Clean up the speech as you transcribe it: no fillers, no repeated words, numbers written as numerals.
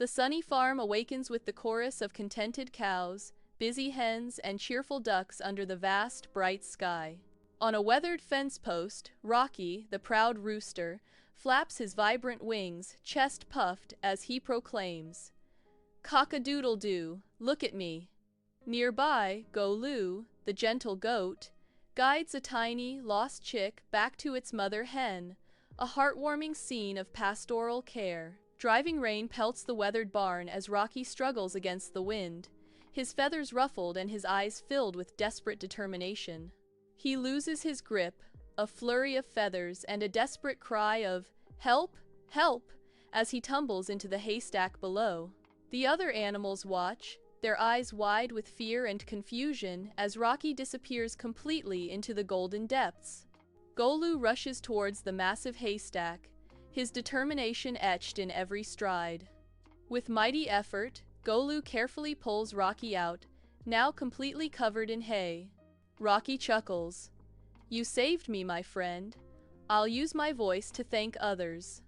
The sunny farm awakens with the chorus of contented cows, busy hens, and cheerful ducks under the vast, bright sky. On a weathered fence post, Rocky, the proud rooster, flaps his vibrant wings, chest puffed, as he proclaims, "Cock-a-doodle-doo, look at me." Nearby, Golu, the gentle goat, guides a tiny, lost chick back to its mother hen, a heartwarming scene of pastoral care. Driving rain pelts the weathered barn as Rocky struggles against the wind, his feathers ruffled and his eyes filled with desperate determination. He loses his grip, a flurry of feathers, and a desperate cry of "Help! Help!" as he tumbles into the haystack below. The other animals watch, their eyes wide with fear and confusion as Rocky disappears completely into the golden depths. Golu rushes towards the massive haystack, his determination etched in every stride. With mighty effort, Golu carefully pulls Rocky out, now completely covered in hay. Rocky chuckles. "You saved me, my friend. I'll use my voice to thank others."